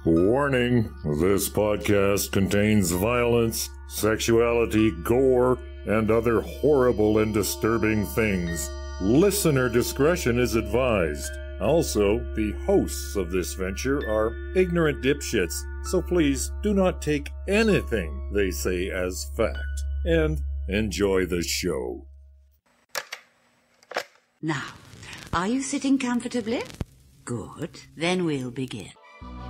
Warning, this podcast contains violence, sexuality, gore, and other horrible and disturbing things. Listener discretion is advised. Also, the hosts of this venture are ignorant dipshits, so please do not take anything they say as fact. And enjoy the show. Now, are you sitting comfortably? Good. Then we'll begin.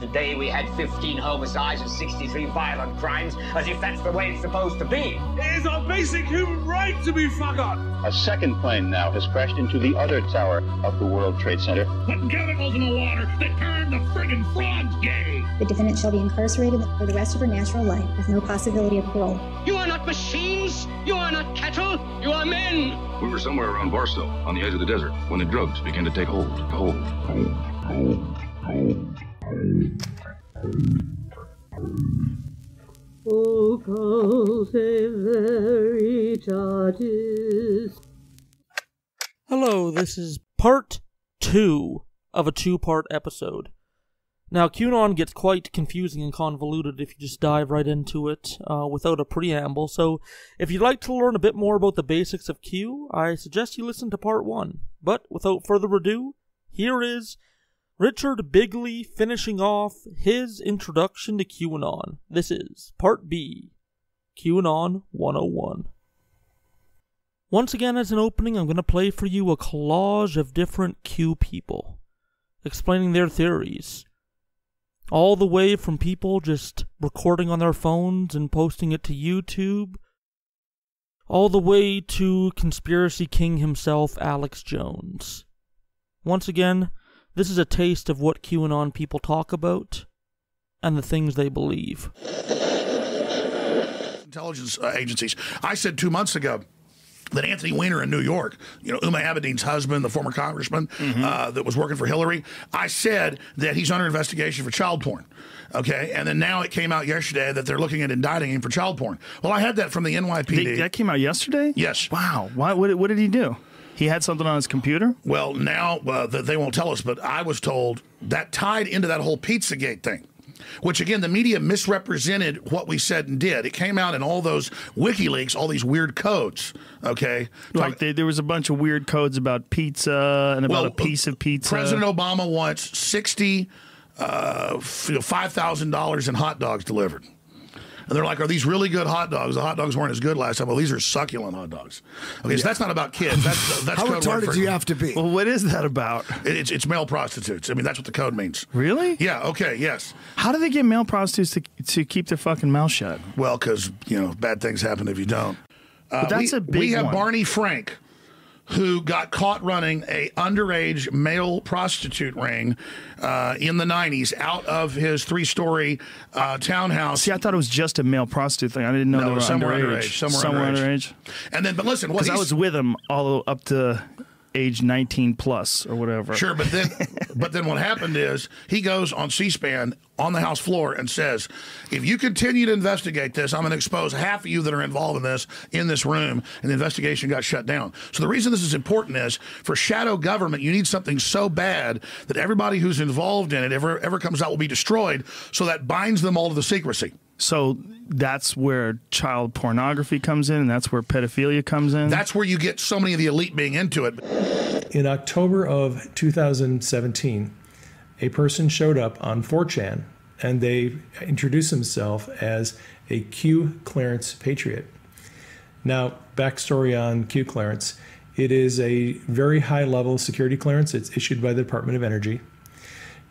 Today we had 15 homicides and 63 violent crimes, as if that's the way it's supposed to be. It is our basic human right to be fucked up. A second plane now has crashed into the other tower of the World Trade Center. Putting chemicals in the water that turn the friggin' frogs gay. The defendant shall be incarcerated for the rest of her natural life with no possibility of parole. You are not machines. You are not cattle. You are men. We were somewhere around Barstow, on the edge of the desert, when the drugs began to take hold. Occultae Veritatis. Hello, this is part 2 of a 2-part episode. Now, Qanon gets quite confusing and convoluted if you just dive right into it without a preamble, so if you'd like to learn a bit more about the basics of Q, I suggest you listen to part 1. But without further ado, here is Richard Bigley finishing off his introduction to QAnon. This is Part B, QAnon 101. Once again, as an opening, I'm going to play for you a collage of different Q people, explaining their theories. All the way from people just recording on their phones and posting it to YouTube, all the way to conspiracy king himself, Alex Jones. Once again, this is a taste of what QAnon people talk about and the things they believe. Intelligence agencies. I said 2 months ago that Anthony Weiner in New York, Uma Abedin's husband, the former congressman that was working for Hillary, I said that he's under investigation for child porn. Okay, and then now it came out yesterday that they're looking at indicting him for child porn. Well, I had that from the NYPD. That came out yesterday? Yes. Wow. What did he do? He had something on his computer? Well, now they won't tell us, but I was told that tied into that whole Pizzagate thing, which, again, the media misrepresented what we said and did. It came out in all those WikiLeaks, all these weird codes, okay? Like there was a bunch of weird codes about pizza and about a piece of pizza. President Obama wants $5,000 in hot dogs delivered. And they're like, are these really good hot dogs? The hot dogs weren't as good last time. Well, these are succulent hot dogs. Okay, so that's not about kids. That's How retarded do you have to be? Well, what is that about? It's male prostitutes. I mean, that's what the code means. Really? Yeah, okay, yes. How do they get male prostitutes to keep their fucking mouth shut? Well, because, bad things happen if you don't. But that's a big one. We have Barney Frank, who got caught running a underage male prostitute ring in the 90s out of his 3-story townhouse. See, I thought it was just a male prostitute thing. I didn't know they were underage. Somewhere underage. And then, but listen, because I was with him all up to age 19 plus or whatever. Sure, but then what happened is he goes on C-SPAN on the House floor and says, if you continue to investigate this, I'm going to expose half of you that are involved in this room, and the investigation got shut down. So the reason this is important is, for shadow government, you need something so bad that everybody who's involved in it ever comes out will be destroyed, so that binds them all to the secrecy. So that's where child pornography comes in, and that's where pedophilia comes in? That's where you get so many of the elite being into it. In October of 2017, a person showed up on 4chan, and they introduced themselves as a Q clearance patriot. Now, backstory on Q clearance. It is a very high-level security clearance. It's issued by the Department of Energy.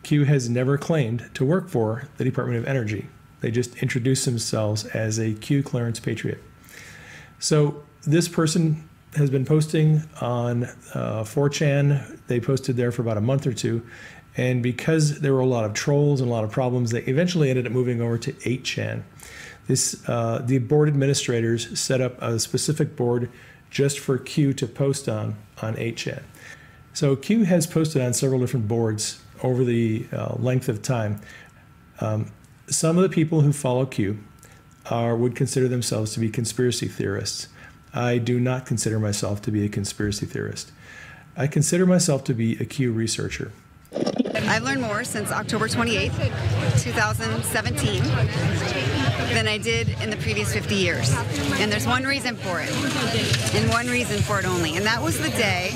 Q has never claimed to work for the Department of Energy. They just introduced themselves as a Q clearance patriot. So this person has been posting on 4chan. They posted there for about a month or two. And because there were a lot of trolls and a lot of problems, they eventually ended up moving over to 8chan. The board administrators set up a specific board just for Q to post on 8chan. So Q has posted on several different boards over the length of time. Some of the people who follow Q would consider themselves to be conspiracy theorists. I do not consider myself to be a conspiracy theorist. I consider myself to be a Q researcher. I I've learned more since October 28th, 2017 than I did in the previous 50 years. And there's one reason for it, and one reason for it only. And that was the day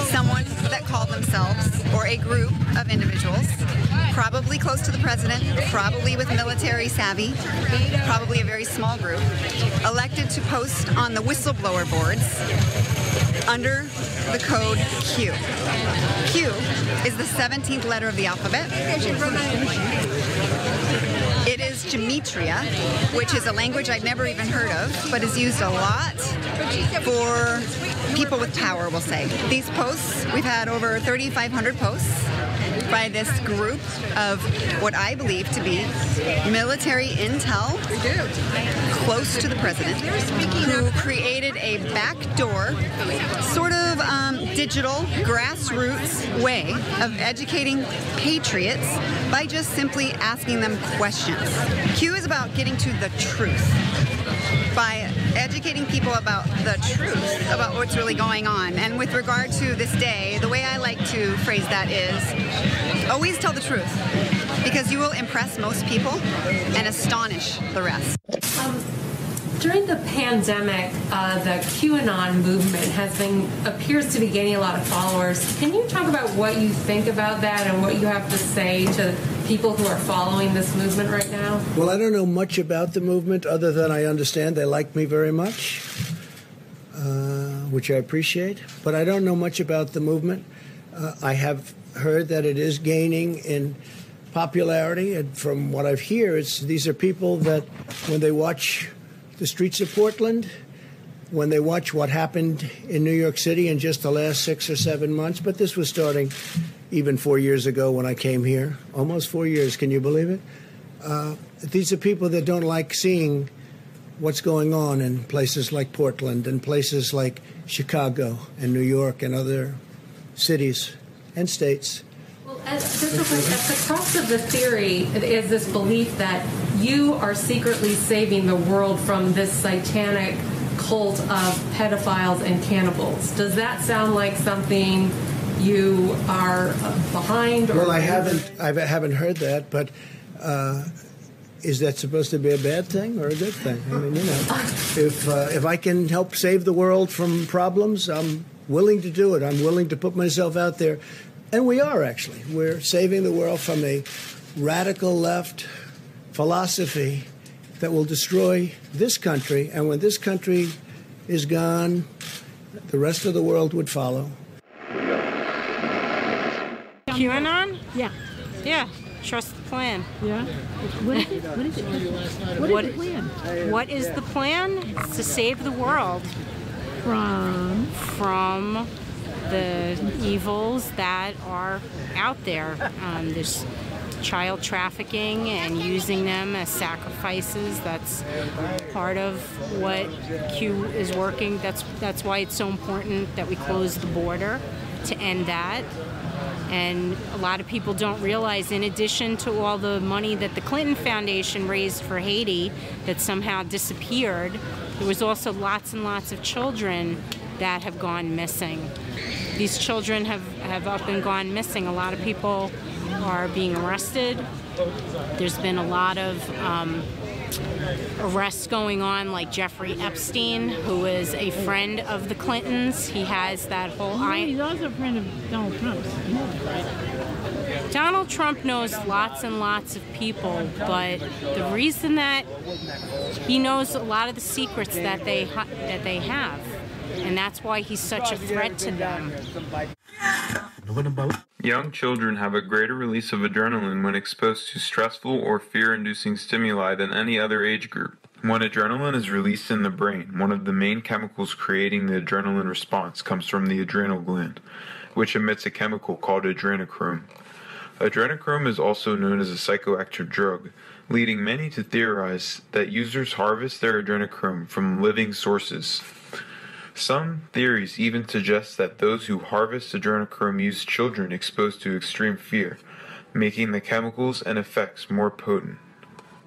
someone that called themselves, or a group of individuals, probably close to the president, probably with military savvy, probably a very small group, elected to post on the whistleblower boards under the code Q. Q is the 17th letter of the alphabet. It is gematria, which is a language I've never even heard of, but is used a lot for people with power, we'll say. These posts, we've had over 3,500 posts by this group of what I believe to be military intel close to the president, who created a backdoor, sort of digital, grassroots way of educating patriots by just simply asking them questions. Q is about getting to the truth, by educating people about the truth, about what's really going on. And with regard to this day, the way I like to phrase that is, always tell the truth, because you will impress most people and astonish the rest. During the pandemic, the QAnon movement appears to be gaining a lot of followers. Can you talk about what you think about that and what you have to say to people who are following this movement right now? Well, I don't know much about the movement other than I understand they like me very much, which I appreciate. But I don't know much about the movement. I have heard that it is gaining in popularity, and from what I've heard, these are people that when they watch the streets of Portland, when they watch what happened in New York City in just the last 6 or 7 months, but this was starting even 4 years ago when I came here, almost 4 years, can you believe it? These are people that don't like seeing what's going on in places like Portland and places like Chicago and New York and other cities and states. Well, at the crux of the theory is this belief that you are secretly saving the world from this satanic cult of pedophiles and cannibals. Does that sound like something you are behind? Or well, I haven't heard that, but is that supposed to be a bad thing or a good thing? I mean, you know, if I can help save the world from problems, I'm willing to do it. I'm willing to put myself out there. And we are, actually. We're saving the world from a radical left philosophy that will destroy this country. And when this country is gone, the rest of the world would follow. QAnon? Yeah. Yeah. Trust the plan. Yeah. What is it? What is it? What is the plan? What is the plan? It's to save the world from the evils that are out there. There's child trafficking and using them as sacrifices. That's part of what Q is working. That's why it's so important that we close the border to end that. And a lot of people don't realize, in addition to all the money that the Clinton Foundation raised for Haiti that somehow disappeared, there was also lots and lots of children that have gone missing. These children have up and gone missing. A lot of people are being arrested. There's been a lot of arrests going on, like Jeffrey Epstein, who is a friend of the Clintons. He has that whole... He's also a friend of Donald Trump. Donald Trump knows lots and lots of people, but the reason that he knows a lot of the secrets that they have, and that's why he's such a threat to them. Young children have a greater release of adrenaline when exposed to stressful or fear-inducing stimuli than any other age group. When adrenaline is released in the brain, one of the main chemicals creating the adrenaline response comes from the adrenal gland, which emits a chemical called adrenochrome. Adrenochrome is also known as a psychoactive drug, leading many to theorize that users harvest their adrenochrome from living sources. Some theories even suggest that those who harvest adrenochrome use children exposed to extreme fear, making the chemicals and effects more potent.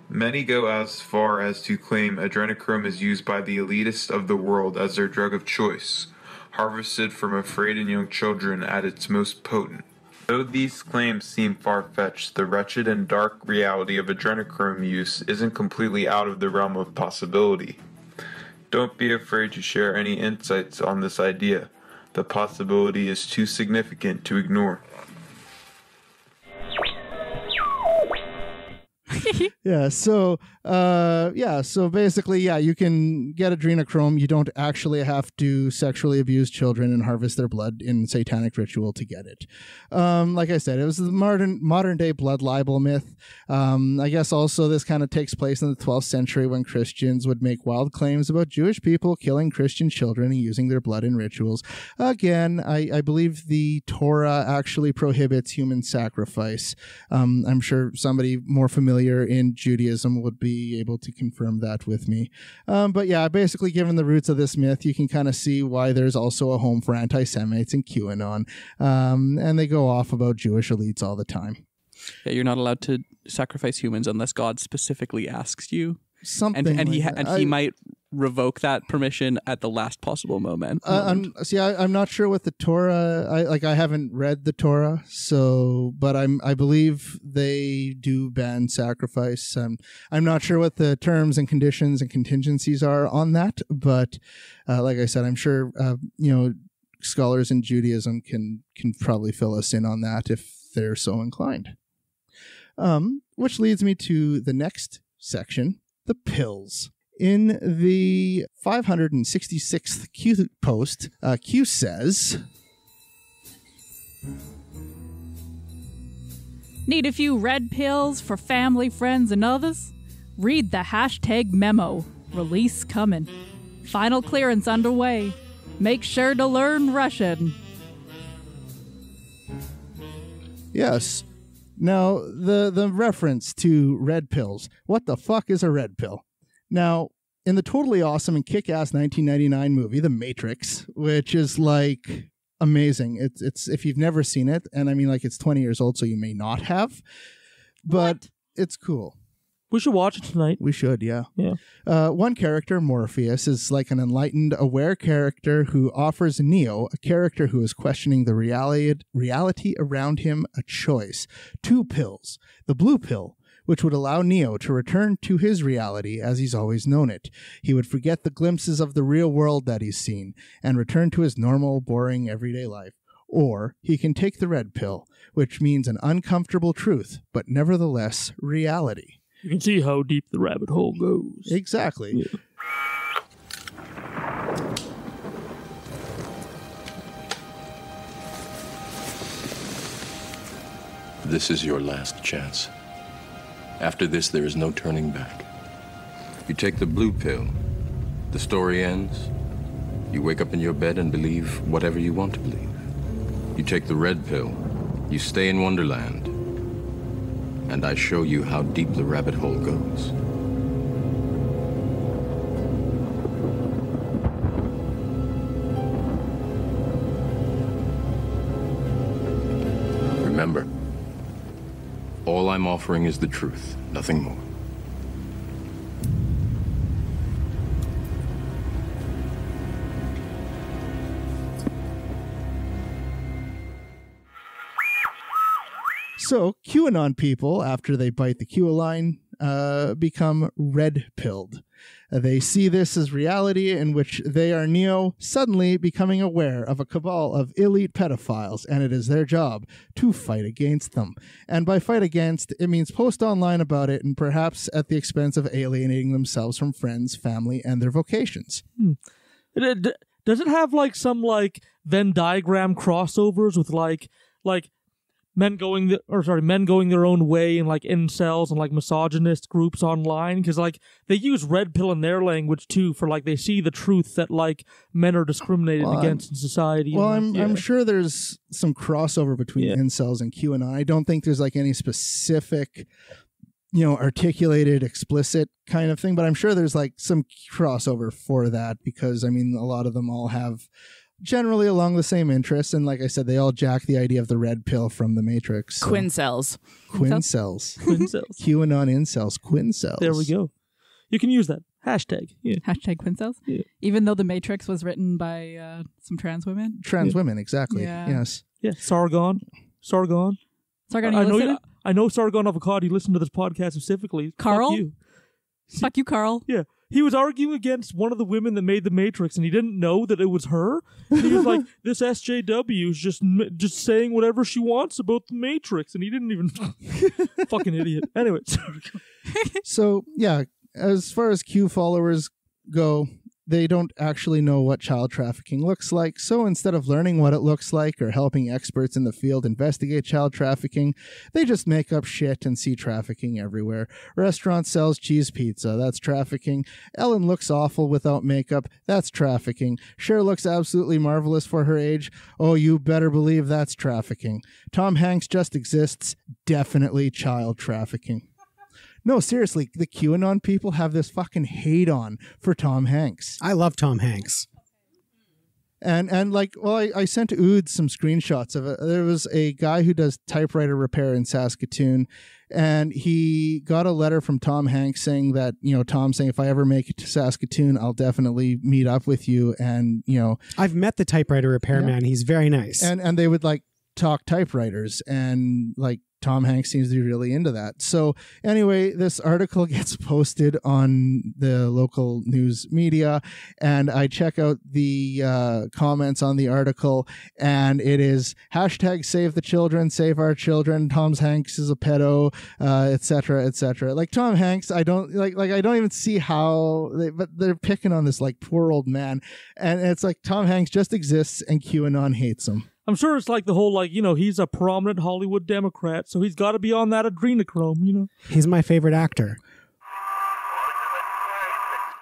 Many go as far as to claim adrenochrome is used by the elitists of the world as their drug of choice, harvested from afraid and young children at its most potent. Though these claims seem far-fetched, the wretched and dark reality of adrenochrome use isn't completely out of the realm of possibility. Don't be afraid to share any insights on this idea. The possibility is too significant to ignore. So basically, you can get adrenochrome. You don't actually have to sexually abuse children and harvest their blood in satanic ritual to get it. Like I said, it was the modern day blood libel myth. I guess also this kind of takes place in the 12th century when Christians would make wild claims about Jewish people killing Christian children and using their blood in rituals. Again, I believe the Torah actually prohibits human sacrifice. I'm sure somebody more familiar in Judaism would be able to confirm that with me. But yeah, basically given the roots of this myth, you can kind of see why there's also a home for anti-Semites in QAnon. And they go off about Jewish elites all the time. Yeah, you're not allowed to sacrifice humans unless God specifically asks you. Something and like he might revoke that permission at the last possible moment. I'm not sure what the Torah. I haven't read the Torah, but I believe they do ban sacrifice. I'm not sure what the terms and conditions and contingencies are on that, but like I said, I'm sure scholars in Judaism can probably fill us in on that if they're so inclined. Which leads me to the next section. The pills. In the 566th Q post, Q says, need a few red pills for family, friends, and others? Read the hashtag memo. Release coming. Final clearance underway. Make sure to learn Russian. Yes. Now, the reference to red pills. What the fuck is a red pill? Now, in the totally awesome and kick-ass 1999 movie, The Matrix, which is like amazing. It's if you've never seen it, and I mean like it's 20 years old, so you may not have, but it's cool. We should watch it tonight. We should, yeah. Yeah. One character, Morpheus, is like an enlightened, aware character who offers Neo, a character who is questioning the reality around him, a choice. 2 pills. The blue pill, which would allow Neo to return to his reality as he's always known it. He would forget the glimpses of the real world that he's seen and return to his normal, boring, everyday life. Or he can take the red pill, which means an uncomfortable truth, but nevertheless reality. You can see how deep the rabbit hole goes. Exactly. Yeah. This is your last chance. After this, there is no turning back. You take the blue pill. The story ends. You wake up in your bed and believe whatever you want to believe. You take the red pill. You stay in Wonderland. And I show you how deep the rabbit hole goes. Remember, all I'm offering is the truth, nothing more. So, QAnon people, after they bite the Q line, become red-pilled. They see this as reality in which they are Neo suddenly becoming aware of a cabal of elite pedophiles, and it is their job to fight against them. And by fight against, it means post online about it and perhaps at the expense of alienating themselves from friends, family, and their vocations. Does it have like some like Venn diagram crossovers with like men going their own way and like incels and like misogynist groups online? Because like they use red pill in their language too for like they see the truth that like men are discriminated against in society. Well, I'm sure there's some crossover between incels and QAnon. I don't think there's like any specific, articulated, explicit kind of thing, but I'm sure there's like some crossover for that because I mean a lot of them all have generally along the same interests, and like I said, they all jack the idea of the red pill from the Matrix. So. Quincels. Quincels. QAnon incels. Quincels. There we go. You can use that. Hashtag. Yeah. Hashtag Quincels. Yeah. Even though the Matrix was written by some trans women. Trans women, exactly. Yeah. Yes. Yeah. Sargon. Sargon. Sargon, you listening? I know Sargon of Akkad. He listened to this podcast specifically. Carl? Fuck you. Fuck you, Carl. Yeah. He was arguing against one of the women that made the Matrix, and he didn't know that it was her. And he was like, "This SJW is just saying whatever she wants about the Matrix," and he didn't even fucking idiot. Anyway, So yeah, as far as Q followers go, they don't actually know what child trafficking looks like. So instead of learning what it looks like or helping experts in the field investigate child trafficking, they just make up shit and see trafficking everywhere. Restaurant sells cheese pizza. That's trafficking. Ellen looks awful without makeup. That's trafficking. Cher looks absolutely marvelous for her age. Oh, you better believe that's trafficking. Tom Hanks just exists. Definitely child trafficking. No, seriously, the QAnon people have this fucking hate on for Tom Hanks. I love Tom Hanks. And like, well, I sent Ood some screenshots of it. There was a guy who does typewriter repair in Saskatoon, and he got a letter from Tom Hanks saying that, Tom saying, if I ever make it to Saskatoon, I'll definitely meet up with you. And, I've met the typewriter repair man. He's very nice. And they would like talk typewriters, and like, Tom Hanks seems to be really into that. So anyway, this article gets posted on the local news media, and I check out the comments on the article, and it is hashtag save the children, save our children, Tom Hanks is a pedo, etc., etc. Like Tom Hanks, I don't even see how, but they're picking on this like poor old man, and it's like Tom Hanks just exists and QAnon hates him. I'm sure it's like the whole, he's a prominent Hollywood Democrat, so he's got to be on that adrenochrome, He's my favorite actor.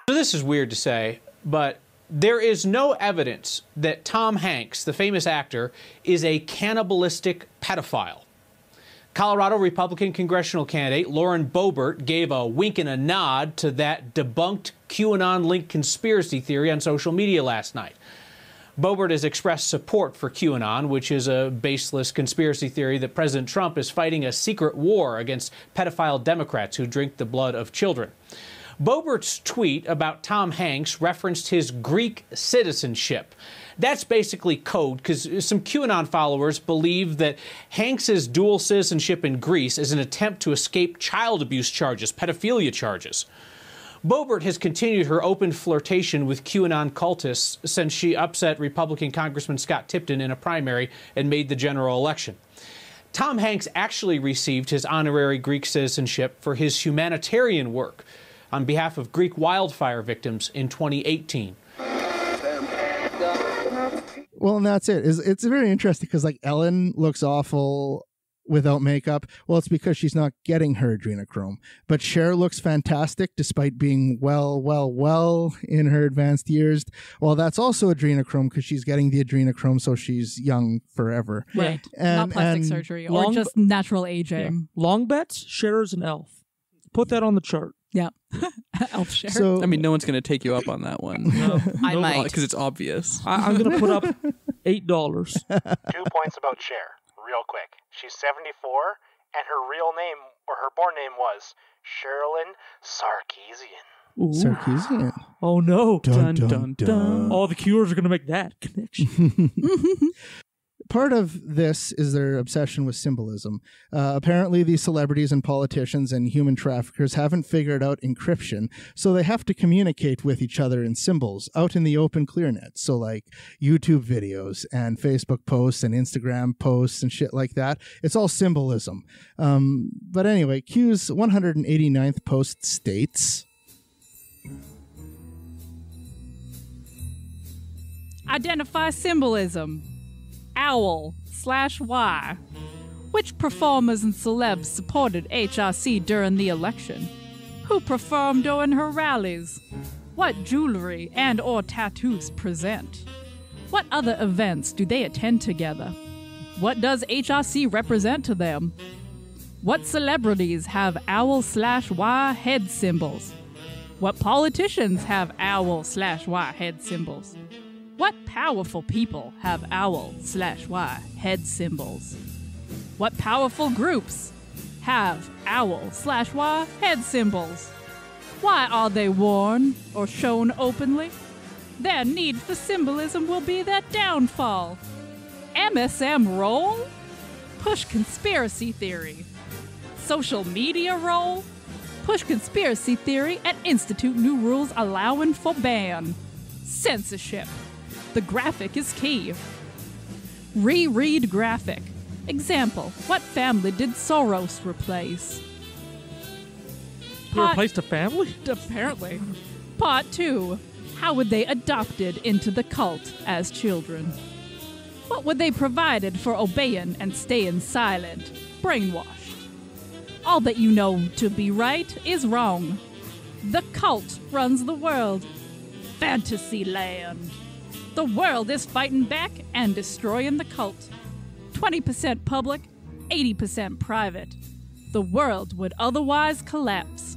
So this is weird to say, but there is no evidence that Tom Hanks, the famous actor, is a cannibalistic pedophile. Colorado Republican congressional candidate Lauren Boebert gave a wink and a nod to that debunked QAnon-linked conspiracy theory on social media last night. Boebert has expressed support for QAnon, which is a baseless conspiracy theory that President Trump is fighting a secret war against pedophile Democrats who drink the blood of children. Boebert's tweet about Tom Hanks referenced his Greek citizenship. That's basically code because some QAnon followers believe that Hanks's dual citizenship in Greece is an attempt to escape child abuse charges, pedophilia charges. Boebert has continued her open flirtation with QAnon cultists since she upset Republican Congressman Scott Tipton in a primary and made the general election. Tom Hanks actually received his honorary Greek citizenship for his humanitarian work on behalf of Greek wildfire victims in 2018. Well, and that's it. It's very interesting because like Ellen looks awful without makeup. Well, it's because she's not getting her adrenochrome. But Cher looks fantastic despite being well in her advanced years. Well, that's also adrenochrome because she's getting the adrenochrome, so she's young forever. Right. Not plastic surgery or just natural aging. Yeah. Long bets, Cher's an elf. Put that on the chart. Yeah. Elf Cher. So, I mean, no one's going to take you up on that one. No, I might. Because it's obvious. I'm going to put up $8. 2 points about Cher, real quick. She's 74, and her real name, or her born name was Sherilyn Sarkeesian. Ooh. Sarkeesian. Oh, no. Dun, dun, dun. All the Cures are going to make that connection. Part of this is their obsession with symbolism. Apparently, these celebrities and politicians and human traffickers haven't figured out encryption, so they have to communicate with each other in symbols out in the open clear net. So like YouTube videos and Facebook posts and Instagram posts and shit like that. It's all symbolism. But anyway, Q's 189th post states... Identify symbolism. Owl/Y. Which performers and celebs supported HRC during the election? Who performed during her rallies? What jewelry and or tattoos present? What other events do they attend together? What does HRC represent to them? What celebrities have owl/Y head symbols? What politicians have owl/Y head symbols? What powerful people have owl/Y head symbols? What powerful groups have owl/Y head symbols? Why are they worn or shown openly? Their need for symbolism will be their downfall. MSM roll? Push conspiracy theory. Social media role. Push conspiracy theory and institute new rules allowing for ban. Censorship. The graphic is key. Reread graphic. Example, what family did Soros replace? He replaced a family? Apparently. Part 2. How were they adopted into the cult as children? What were they provided for obeying and staying silent? Brainwashed. All that you know to be right is wrong. The cult runs the world. Fantasyland. The world is fighting back and destroying the cult. 20% public, 80% private. The world would otherwise collapse.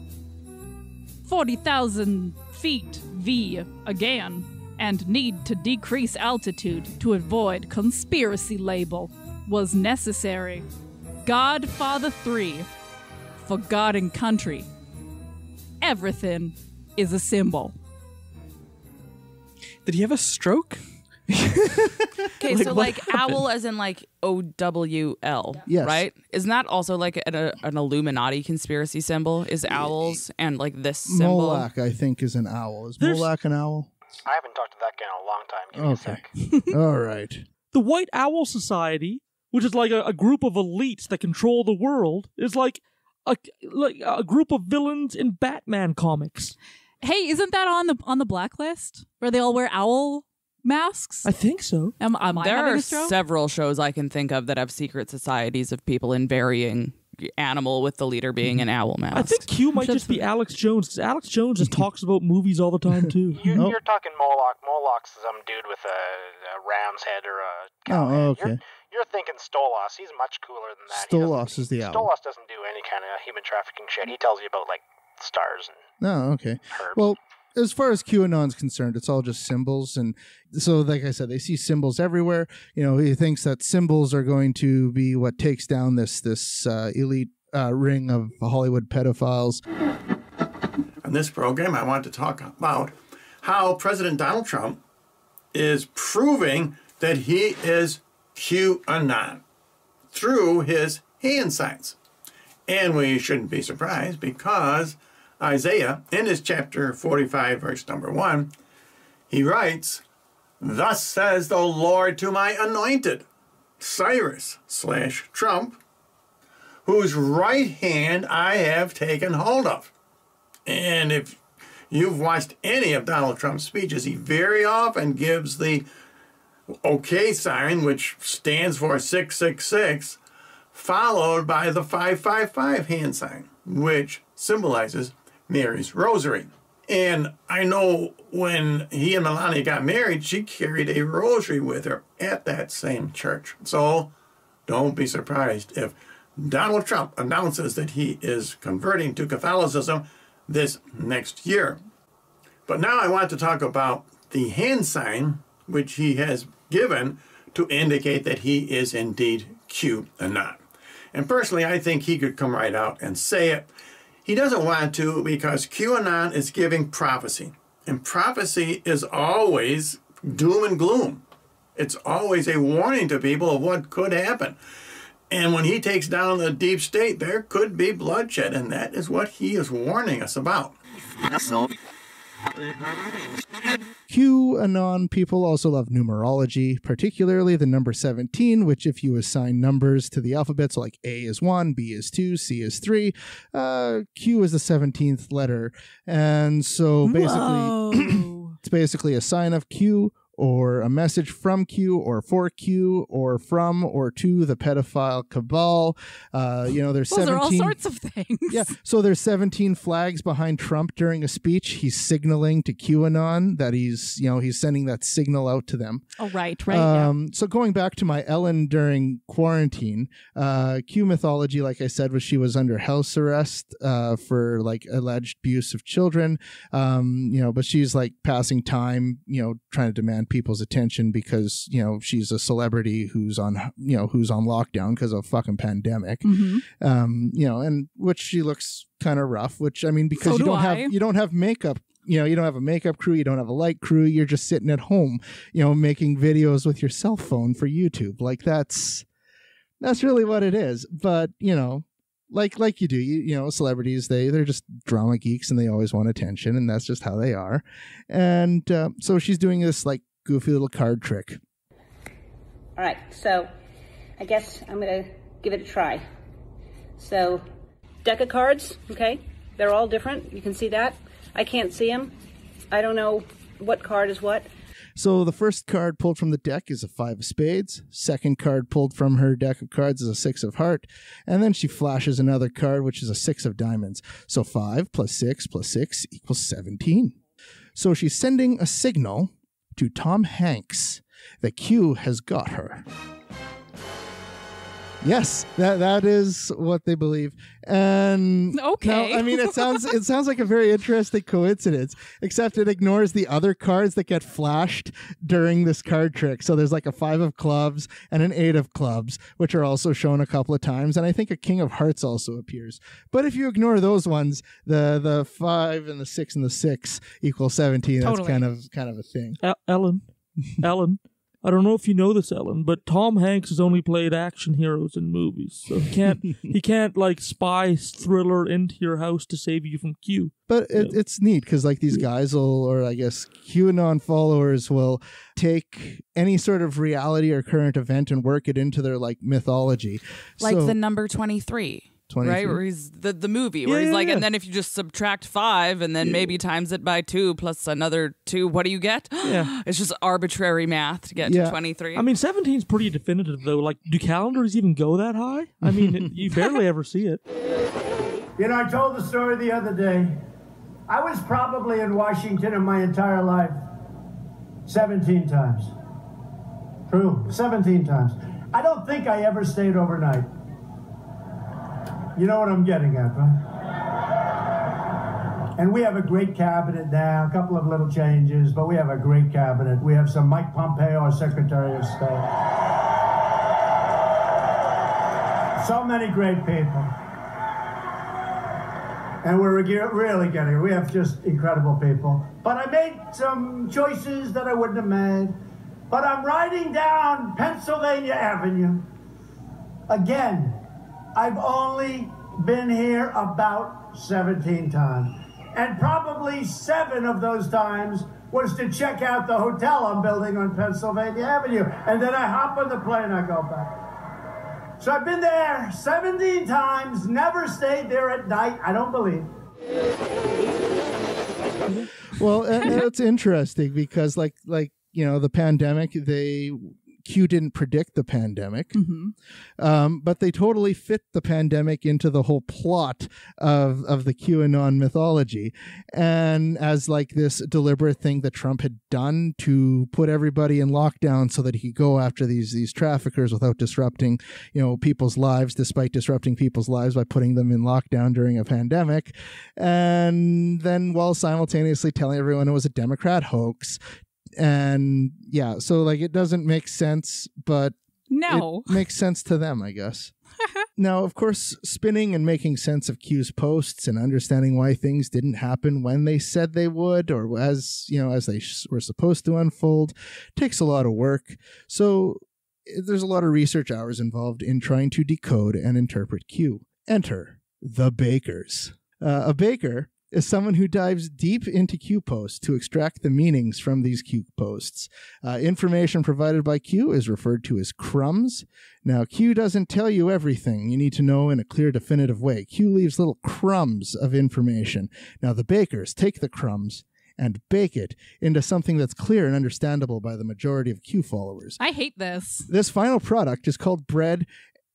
40,000 feet V again, and need to decrease altitude to avoid conspiracy label was necessary. Godfather 3. For God and country. Everything is a symbol. Did he have a stroke? Okay, so like owl as in like OWL, Yes. right? Isn't that also like an Illuminati conspiracy symbol? Is owls and like this symbol? Moloch, I think, is an owl. Is Moloch an owl? I haven't talked to that guy in a long time. Give me a sec. Okay. All right. The White Owl Society, which is like a group of elites that control the world, is like a group of villains in Batman comics. Hey, isn't that on the blacklist where they all wear owl masks? I think so. Am I There having are a stroke? several shows I can think of that have secret societies of people in varying animal, with the leader being an owl mask. I think Q might just be Alex Jones, because Alex Jones just talks about movies all the time, too. You're talking Moloch. Moloch's some dude with a ram's head or a cow head. Oh, okay. You're thinking Stolas. He's much cooler than that. Stolas is the owl. Stolas doesn't do any kind of human trafficking shit. He tells you about, like, stars and Oh, okay. herbs. Well, as far as QAnon's concerned, it's all just symbols. And so, like I said, they see symbols everywhere. You know, he thinks that symbols are going to be what takes down this elite ring of Hollywood pedophiles. On this program, I want to talk about how President Donald Trump is proving that he is QAnon through his hand signs. And we shouldn't be surprised, because Isaiah, in his chapter 45, verse number 1, he writes, "Thus says the Lord to my anointed, Cyrus/Trump, whose right hand I have taken hold of." And if you've watched any of Donald Trump's speeches, he very often gives the OK sign, which stands for 666, followed by the 555 hand sign, which symbolizes Mary's rosary. And I know when he and Melania got married, she carried a rosary with her at that same church. So don't be surprised if Donald Trump announces that he is converting to Catholicism this next year. But now I want to talk about the hand sign, which he has given to indicate that he is indeed QAnon. And personally, I think he could come right out and say it. He doesn't want to, because QAnon is giving prophecy. And prophecy is always doom and gloom. It's always a warning to people of what could happen. And when he takes down the deep state, there could be bloodshed. And that is what he is warning us about. QAnon people also love numerology, particularly the number 17, which if you assign numbers to the alphabet, so like A is 1, B is 2, C is 3, Q is the 17th letter. And so basically, it's basically a sign of Q, or a message from Q, or for Q, or from or to the pedophile cabal. There's 17. Those are all sorts of things. Yeah, so there's 17 flags behind Trump during a speech. He's signaling to QAnon that he's sending that signal out to them. Oh, right. Yeah. So going back to my Ellen during quarantine, Q mythology, like I said, was she was under house arrest for like alleged abuse of children. But she's like passing time, trying to demand people's attention because she's a celebrity who's on lockdown because of fucking pandemic. And which she looks kind of rough, which I mean, because you don't have makeup. You don't have a makeup crew, you don't have a light crew, you're just sitting at home, making videos with your cell phone for YouTube. Like that's That's really what it is. But, you know, like you do, you know, celebrities, they're just drama geeks and they always want attention, and that's just how they are. And so she's doing this like goofy little card trick. All right, so I guess I'm going to give it a try. So, deck of cards, okay? They're all different. You can see that. I can't see them. I don't know what card is what. So the first card pulled from the deck is a 5 of spades. Second card pulled from her deck of cards is a 6 of heart. And then she flashes another card, which is a 6 of diamonds. So 5 plus 6 plus 6 equals 17. So she's sending a signal to Tom Hanks that Q has got her. Yes, that is what they believe. And okay. now, I mean, it sounds like a very interesting coincidence, except it ignores the other cards that get flashed during this card trick. So there's like a 5 of clubs and an 8 of clubs, which are also shown a couple of times, and I think a king of hearts also appears. But if you ignore those ones, the 5 and the 6 and the 6 equal 17. Totally. That's kind of a thing. Ellen, I don't know if you know this, Ellen, but Tom Hanks has only played action heroes in movies, so he can't like spy thriller into your house to save you from Q. But it's neat because like these guys will, or I guess QAnon followers will take any sort of reality or current event and work it into their like mythology. Like the number 23. 23? Right, where he's the movie where he's like, and then if you just subtract 5 and then maybe times it by 2 plus another 2, what do you get? Yeah. It's just arbitrary math to get to 23. I mean, 17 is pretty definitive though. Like, do calendars even go that high? I mean, you barely ever see it. You know, I told the story the other day. I was probably in Washington in my entire life 17 times. True, 17 times. I don't think I ever stayed overnight. You know what I'm getting at, right? And we have a great cabinet now, a couple of little changes, but we have a great cabinet. We have some Mike Pompeo, our Secretary of State. So many great people. And we're really getting it. We have just incredible people. But I made some choices that I wouldn't have made. But I'm riding down Pennsylvania Avenue. Again, I've only been here about 17 times. And probably 7 of those times was to check out the hotel I'm building on Pennsylvania Avenue. And then I hop on the plane, I go back. So I've been there 17 times, never stayed there at night. I don't believe. Well, it's interesting because like you know, the pandemic, Q didn't predict the pandemic, but they totally fit the pandemic into the whole plot of the QAnon mythology, and as like this deliberate thing that Trump had done to put everybody in lockdown so that he could go after these traffickers without disrupting, you know, people's lives, despite disrupting people's lives by putting them in lockdown during a pandemic, and then while simultaneously telling everyone it was a Democrat hoax. And yeah, so like it doesn't make sense, but it makes sense to them, I guess. Now, of course, spinning and making sense of Q's posts and understanding why things didn't happen when they said they would, or as you know, as they were supposed to unfold, takes a lot of work. So there's a lot of research hours involved in trying to decode and interpret Q. Enter the bakers. A baker is someone who dives deep into Q posts to extract the meanings from these Q posts. Information provided by Q is referred to as crumbs. Now, Q doesn't tell you everything you need to know in a clear, definitive way. Q leaves little crumbs of information. Now, the bakers take the crumbs and bake it into something that's clear and understandable by the majority of Q followers. I hate this. This final product is called bread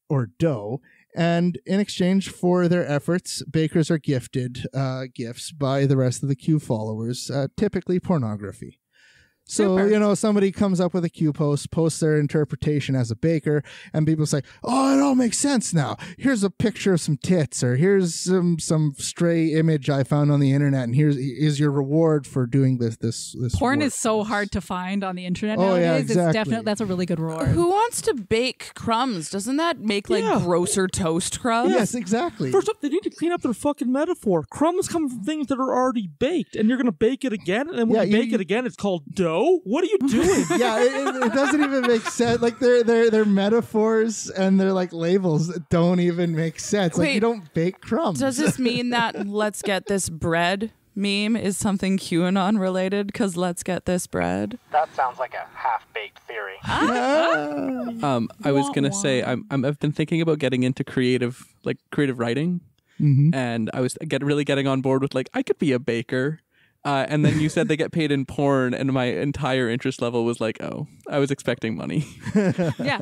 or dough, and in exchange for their efforts, bakers are gifted gifts by the rest of the Q followers, typically pornography. So, you know, somebody comes up with a Q post, posts their interpretation as a baker, and people say, oh, it all makes sense now. Here's a picture of some tits, or here's some stray image I found on the internet, and here's your reward for doing this Porn work. is so hard to find on the internet Oh, nowadays. yeah, It's exactly. definitely, that's a really good reward. Who wants to bake crumbs? Doesn't that make like grosser toast crumbs? Yes, exactly. First up, they need to clean up their fucking metaphor. Crumbs come from things that are already baked, and you're going to bake it again, and when you bake it again, it's called dough. no. What are you doing? Yeah, it doesn't even make sense. Like they're metaphors and they're like labels that don't even make sense. Like Wait, you don't bake crumbs. Does this mean that let's get this bread meme is something QAnon related? Because let's get this bread. That sounds like a half-baked theory. I was gonna say I've been thinking about getting into creative writing, and I was really getting on board with like I could be a baker. And then you said they get paid in porn, and my entire interest level was like, oh, I was expecting money. Yeah.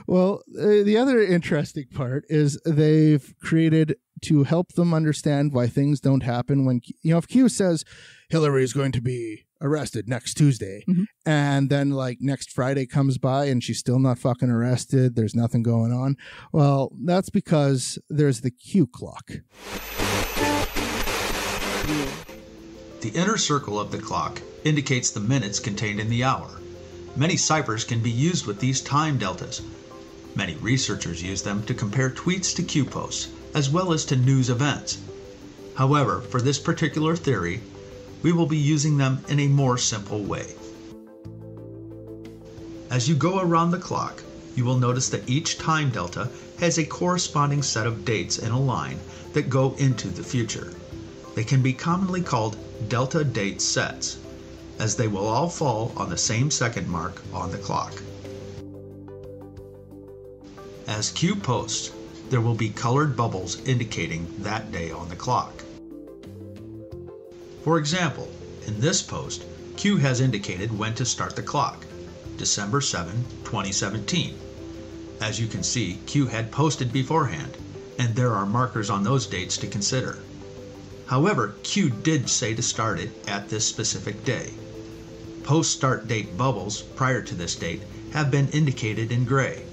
Well, the other interesting part is they've created to help them understand why things don't happen when, if Q says Hillary is going to be arrested next Tuesday, and then like next Friday comes by and she's still not fucking arrested, there's nothing going on. Well, that's because there's the Q clock. The inner circle of the clock indicates the minutes contained in the hour. Many ciphers can be used with these time deltas. Many researchers use them to compare tweets to Q posts, as well as to news events. However, for this particular theory, we will be using them in a more simple way. As you go around the clock, you will notice that each time delta has a corresponding set of dates in a line that go into the future. They can be commonly called delta date sets, as they will all fall on the same second mark on the clock. As Q posts, there will be colored bubbles indicating that day on the clock. For example, in this post, Q has indicated when to start the clock, December 7, 2017. As you can see, Q had posted beforehand, and there are markers on those dates to consider. However, Q did say to start it at this specific day. Post-start date bubbles prior to this date have been indicated in gray.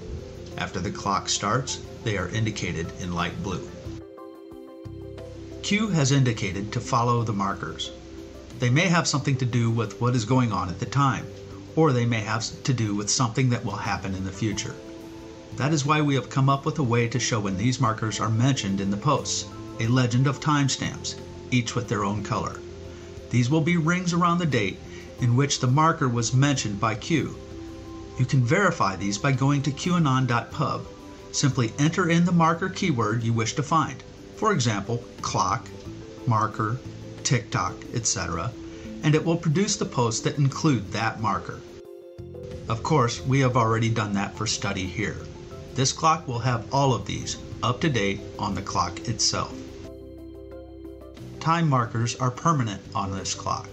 After the clock starts, they are indicated in light blue. Q has indicated to follow the markers. They may have something to do with what is going on at the time, or they may have to do with something that will happen in the future. That is why we have come up with a way to show when these markers are mentioned in the posts, a legend of timestamps, each with their own color. These will be rings around the date in which the marker was mentioned by Q. You can verify these by going to qanon.pub. Simply enter in the marker keyword you wish to find. For example, clock, marker, TikTok, etc., and it will produce the posts that include that marker. Of course, we have already done that for study here. This clock will have all of these up to date on the clock itself. Time markers are permanent on this clock.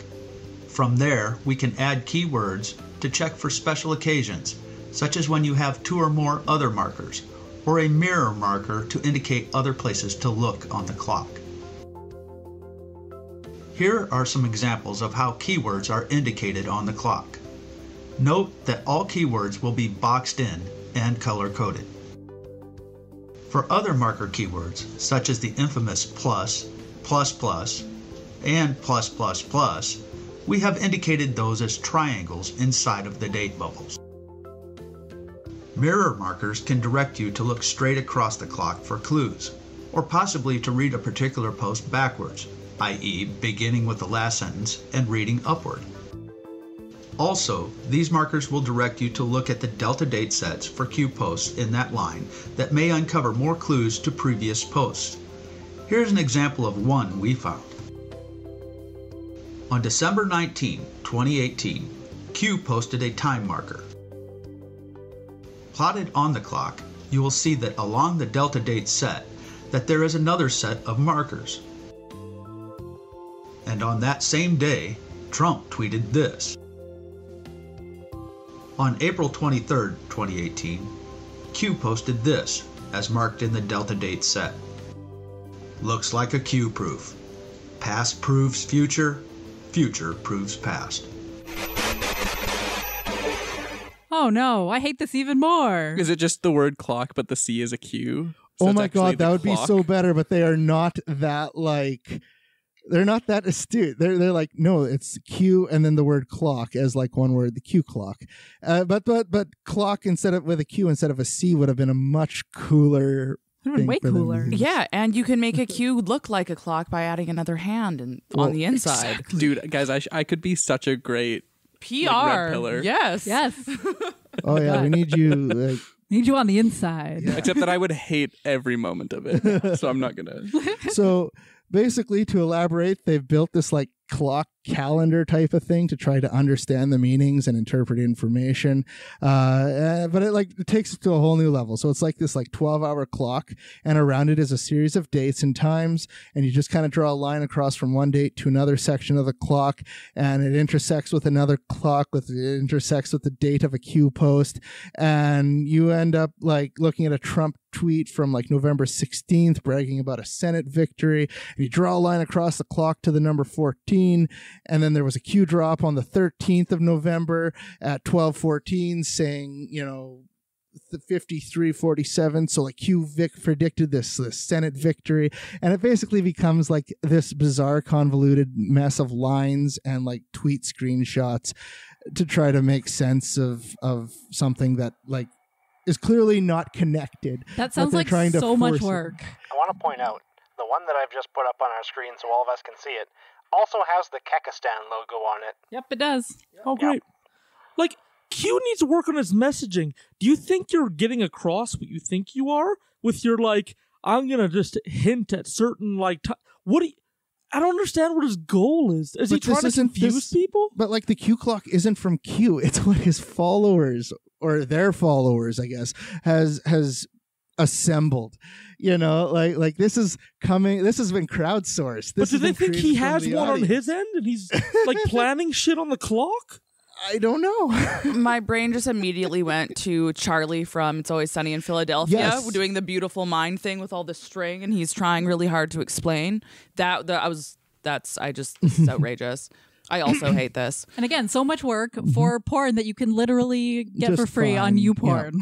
From there, we can add keywords to check for special occasions, such as when you have 2 or more other markers, or a mirror marker to indicate other places to look on the clock. Here are some examples of how keywords are indicated on the clock. Note that all keywords will be boxed in and color-coded. For other marker keywords, such as the infamous plus, plus plus, and plus plus plus, we have indicated those as triangles inside of the date bubbles. Mirror markers can direct you to look straight across the clock for clues, or possibly to read a particular post backwards, i.e. beginning with the last sentence and reading upward. Also, these markers will direct you to look at the delta date sets for Q posts in that line that may uncover more clues to previous posts. Here's an example of one we found. On December 19, 2018, Q posted a time marker. Plotted on the clock, you will see that along the delta date set that there is another set of markers. And on that same day, Trump tweeted this. On April 23, 2018, Q posted this, as marked in the delta date set. Looks like a Q proof. Past proves future, future proves past. Oh no, I hate this even more. Is it just the word clock, but the C is a Q? So Oh my it's actually god, the that would be clock? so better, but they are not that they're not that astute. They're like, no, it's Q and then the word clock as like one word, the Q clock. But clock with a Q instead of a C would have been a much cooler been way for them to cooler. use. Yeah, and you can make a Q look like a clock by adding another hand on the inside. Exactly. Dude, guys, I could be such a great PR. red pillar. Yes. Yes. Oh yeah, we need you. Like, Need you on the inside. Except that I would hate every moment of it. So I'm not going to. so basically, to elaborate, they've built this like clock calendar type of thing to try to understand the meanings and interpret information. But it takes it to a whole new level. So it's like this 12-hour clock, and around it is a series of dates and times, and you just kind of draw a line across from one date to another section of the clock, and it intersects with another clock, it intersects with the date of a Q post, and you end up like looking at a Trump tweet from like November 16th bragging about a Senate victory, and you draw a line across the clock to the number 14, and then there was a Q drop on the 13th of November at 12:14 saying, the 53-47, so like Q predicted this Senate victory, and it basically becomes like this bizarre convoluted mess of lines and like tweet screenshots to try to make sense of something that like is clearly not connected. That sounds like trying to so much force it. work. I want to point out, the one that I've just put up on our screen so all of us can see it, also has the Kekistan logo on it. Yep, it does. Oh, great. Like, Q needs to work on his messaging. Do you think you're getting across what you think you are with your, like, I'm going to just hint at certain, like, I don't understand what his goal is. Is he trying to confuse people? But like the Q clock isn't from Q. It's what his followers, or their followers, I guess, has assembled. Like this is coming. This has been crowdsourced. But do they think he has one on his end and he's like planning shit on the clock? I don't know. My brain just immediately went to Charlie from It's Always Sunny in Philadelphia, doing the beautiful mind thing with all the string, and he's trying really hard to explain. This is outrageous. I also hate this. And again, so much work for porn that you can literally get Just for free on fine. YouPorn.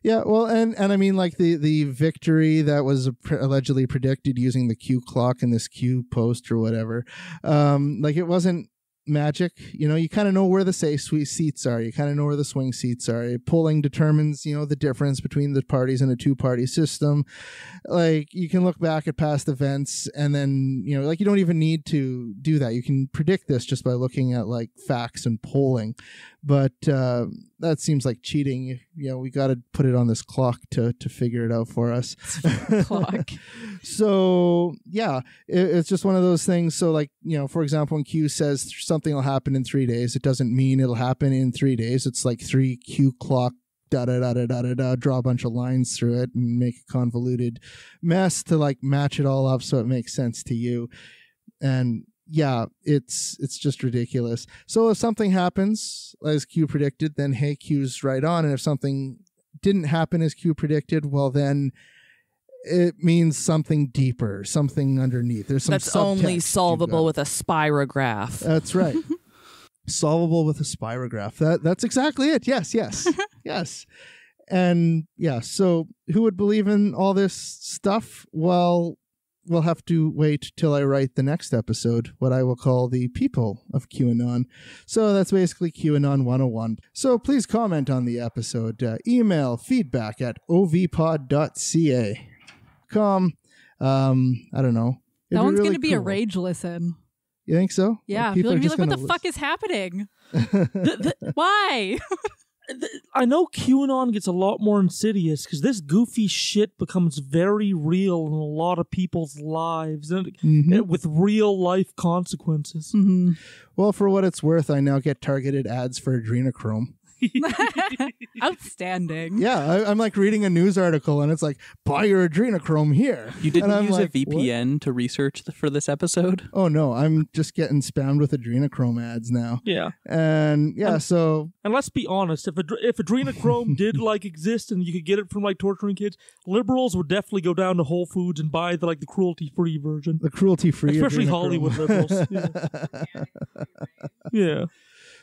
Yeah, well, and I mean, like the victory that was allegedly predicted using the Q clock and this Q post or whatever, like it wasn't magic. You kind of know where the sweet seats are. You kind of know where the swing seats are. Polling determines, the difference between the parties in a two-party system. Like you can look back at past events and then, like you don't even need to do that. You can predict this just by looking at like facts and polling. But that seems like cheating. We got to put it on this clock to figure it out for us. Clock. So yeah, it's just one of those things. So like, for example, when Q says something will happen in 3 days, it doesn't mean it'll happen in 3 days. It's like 3 Q clock, draw a bunch of lines through it and make a convoluted mess to like match it all up so it makes sense to you. And yeah, it's just ridiculous. So if something happens as Q predicted, then hey, Q's right on. And if something didn't happen as Q predicted, well then it means something deeper, something underneath. There's some that's only solvable with a spirograph. That's right. Solvable with a spirograph. That's exactly it. Yes. Yes. And yeah, so who would believe in all this stuff? Well, we'll have to wait till I write the next episode, what I will call the people of QAnon. So that's basically QAnon 101. So please comment on the episode. Email feedback at ovpod.ca. I don't know. That one's going to be a rage listen. You think so? Yeah. People People are are going to just be like, what gonna the fuck is happening? Why? I know QAnon gets a lot more insidious because this goofy shit becomes very real in a lot of people's lives and with real life consequences. Mm-hmm. Well, for what it's worth, I now get targeted ads for Adrenochrome. Outstanding. Yeah, I'm like reading a news article and it's like, buy your Adrenochrome here. You didn't use like, a VPN to research for this episode? Oh no, I'm just getting spammed with Adrenochrome ads now. Yeah. And yeah, and let's be honest, if Adrenochrome did like exist and you could get it from like torturing kids, liberals would definitely go down to Whole Foods and buy the cruelty-free version. The cruelty-free, especially Adrenochrome. Hollywood liberals. Yeah.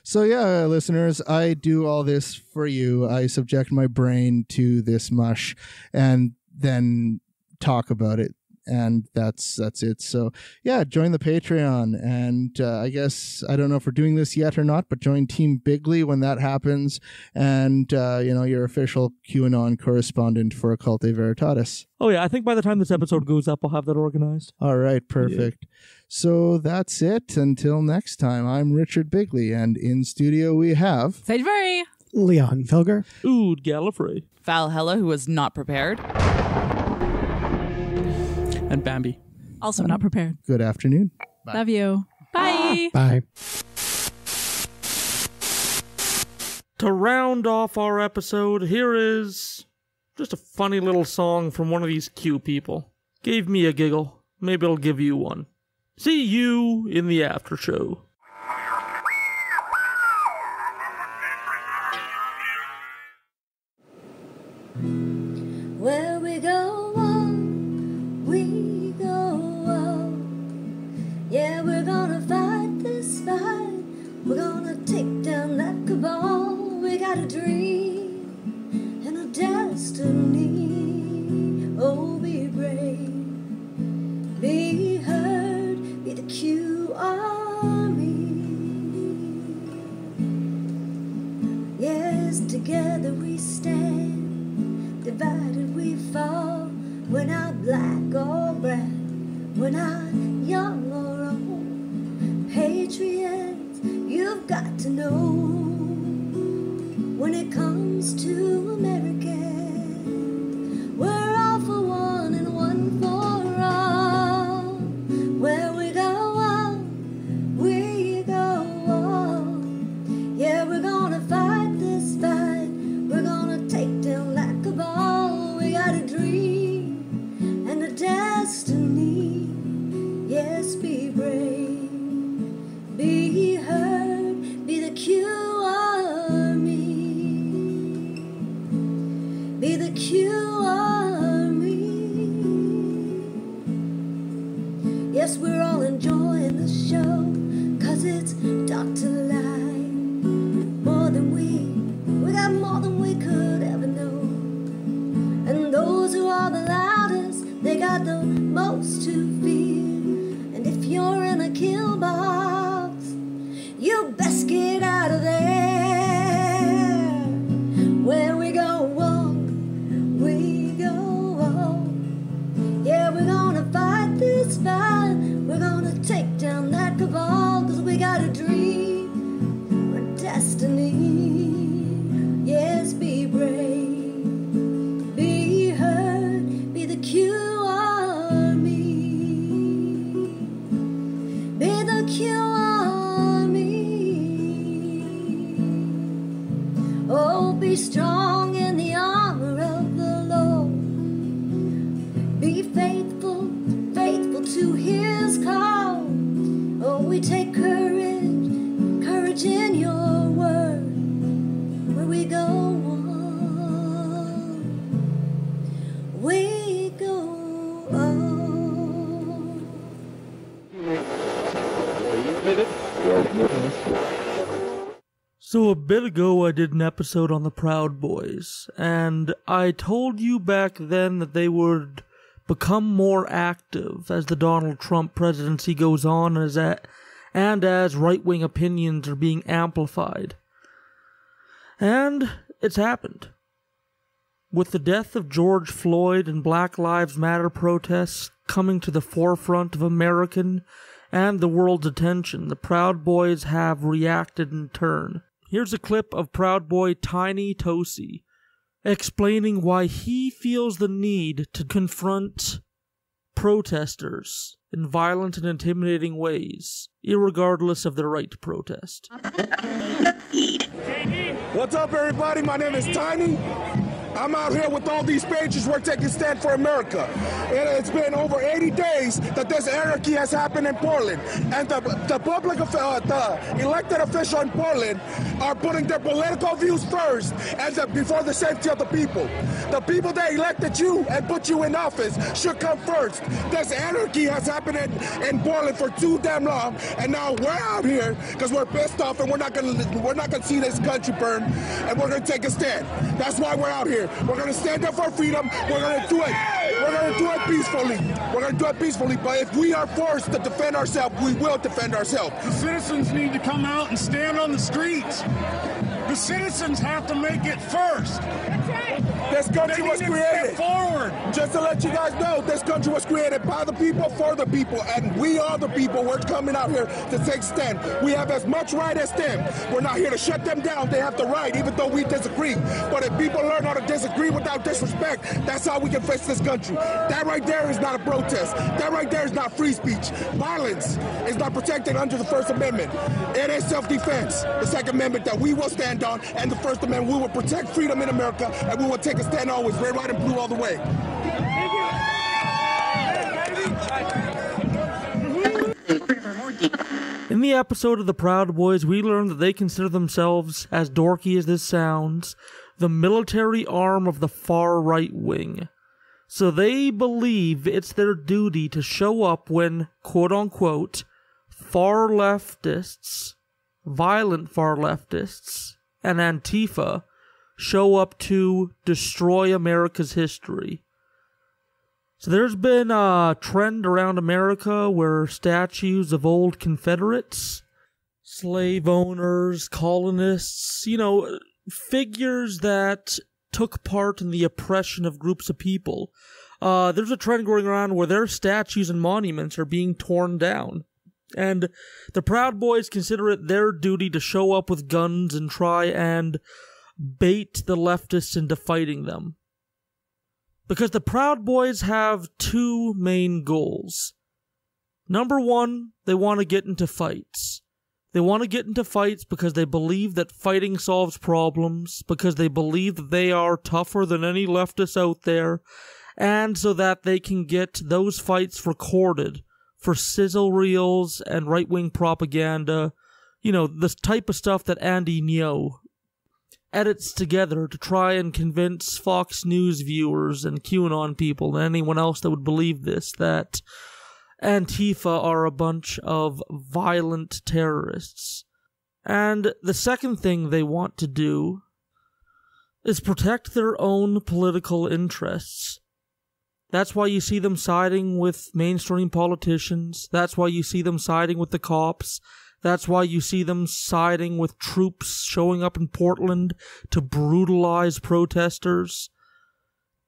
So yeah, listeners, I do all this for you. I subject my brain to this mush and then talk about it. and that's it. So yeah, join the Patreon, and I guess I don't know if we're doing this yet or not, but join Team Bigley when that happens, and your official QAnon correspondent for Occultae Veritatis. Oh yeah, I think by the time this episode goes up, I'll have that organized. All right, perfect. Yeah. So that's it. Until next time, I'm Richard Bigley, and in studio we have Sage Murray, Leon Felger, Ood Gallifrey, Val Hella, who was not prepared, and Bambi, also not prepared. Good afternoon. Bye. Love you. Bye. Bye. To round off our episode, here is just a funny little song from one of these Q people. Gave me a giggle. Maybe it'll give you one. See you in the after show. Where we go on, we go on. Yeah, we're gonna fight this fight. We're gonna take down that cabal. We got a dream and a destiny. Oh, be brave, be heard, be the Q Army. Yes, together we stand, divided we fall. We're not black or brown, we're not young or old. Patriots, you've got to know, when it comes to Americans, we're all for one and one for all. Where we go on, we go on. Yeah, we're gonna fight this fight. We're gonna take down that cabal. We got a dream and a destiny. Yes, be brave, be heard, be the Q Army. Be the Q Army. Yes, we're all enjoying the show, 'cause it's Dr. Light. More than we got more than we could ever know. And those who are the loudest, they got the most to fear. And if you're in a kill box, you best get out of there. Where we go on, we go on. Yeah, we're gonna fight this fight. We're gonna take down that cabal, 'cause we got a dream, a destiny. Yes, be brave, be heard, be the Q Army. Be the Q Army. Oh, be strong in the armor of the Lord. Be faithful, faithful to his call. Oh, we take courage, courage in your word. Where we go on, we go on. So a bit ago I did an episode on the Proud Boys, and I told you back then that they would become more active as the Donald Trump presidency goes on, and as right-wing opinions are being amplified. And it's happened. With the death of George Floyd and Black Lives Matter protests coming to the forefront of American and the world's attention, the Proud Boys have reacted in turn. Here's a clip of Proud Boy Tiny Tosi explaining why he feels the need to confront protesters in violent and intimidating ways, irregardless of their right to protest. What's up, everybody? My name is Tiny. I'm out here with all these pages. We're taking stand for America. It's been over 80 days that this anarchy has happened in Portland. And the elected officials in Portland are putting their political views first and before the safety of the people. The people that elected you and put you in office should come first. This anarchy has happened in Portland for too damn long, and now we're out here because we're pissed off and we're not gonna see this country burn, and we're gonna take a stand. That's why we're out here. We're gonna stand up for freedom. We're gonna do it. We're going to do it peacefully. We're going to do it peacefully. But if we are forced to defend ourselves, we will defend ourselves. The citizens need to come out and stand on the streets. The citizens have to make it first. That's right. This country was created. Forward. Just to let you guys know, this country was created by the people, for the people, and we are the people. We're coming out here to take stand. We have as much right as them. We're not here to shut them down. They have the right, even though we disagree. But if people learn how to disagree without disrespect, that's how we can fix this country. That right there is not a protest. That right there is not free speech. Violence is not protected under the First Amendment. It is self-defense. The Second Amendment that we will stand on, and the First Amendment, we will protect freedom in America, and we will take a stand always, red, white, and blue all the way. In the episode of the Proud Boys, we learned that they consider themselves, as dorky as this sounds, the military arm of the far right wing. So they believe it's their duty to show up when, quote-unquote, far leftists, violent far leftists, and Antifa show up to destroy America's history. So there's been a trend around America where statues of old Confederates, slave owners, colonists, figures that took part in the oppression of groups of people. There's a trend going around where their statues and monuments are being torn down. And the Proud Boys consider it their duty to show up with guns and try and bait the leftists into fighting them. Because the Proud Boys have two main goals. Number one, they want to get into fights. They want to get into fights because they believe that fighting solves problems, because they believe that they are tougher than any leftists out there, and so that they can get those fights recorded for sizzle reels and right-wing propaganda. The type of stuff that Andy Ngo edits together to try and convince Fox News viewers and QAnon people and anyone else that would believe this, that Antifa are a bunch of violent terrorists. And the second thing they want to do is protect their own political interests. That's why you see them siding with mainstream politicians. That's why you see them siding with the cops. That's why you see them siding with troops showing up in Portland to brutalize protesters.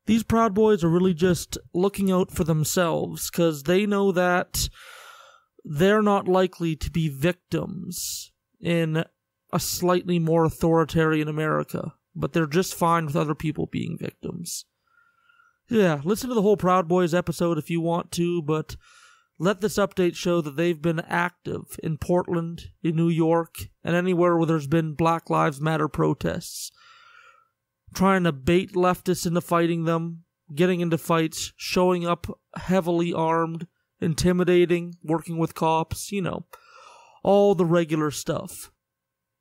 These Proud Boys are really just looking out for themselves, because they know that they're not likely to be victims in a slightly more authoritarian America, but they're just fine with other people being victims. Yeah, listen to the whole Proud Boys episode if you want to, but let this update show that they've been active in Portland, in New York, and anywhere where there's been Black Lives Matter protests. Trying to bait leftists into fighting them, getting into fights, showing up heavily armed, intimidating, working with cops, all the regular stuff.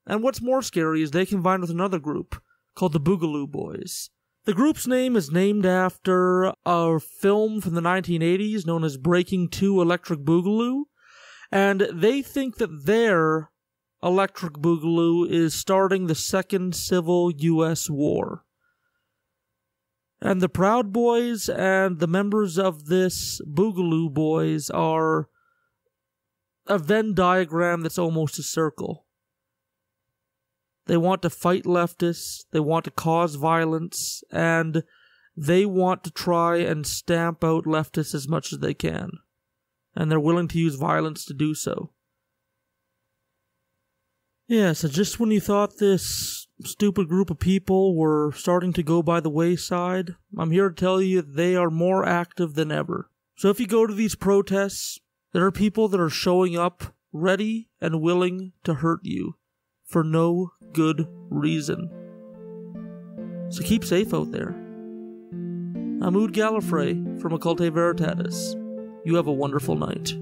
And what's more scary is they combine with another group called the Boogaloo Boys. The group's name is named after a film from the 1980s known as Breaking 2 Electric Boogaloo, and they think that their Electric Boogaloo is starting the Second Civil U.S. War. And the Proud Boys and the members of this Boogaloo Boys are a Venn diagram that's almost a circle. They want to fight leftists, they want to cause violence, and they want to try and stamp out leftists as much as they can. And they're willing to use violence to do so. Yeah, so just when you thought this stupid group of people were starting to go by the wayside, I'm here to tell you that they are more active than ever. So if you go to these protests, there are people that are showing up ready and willing to hurt you for no good reason. So keep safe out there. I'm Oud Gallifrey from Occultae Veritatis. You have a wonderful night.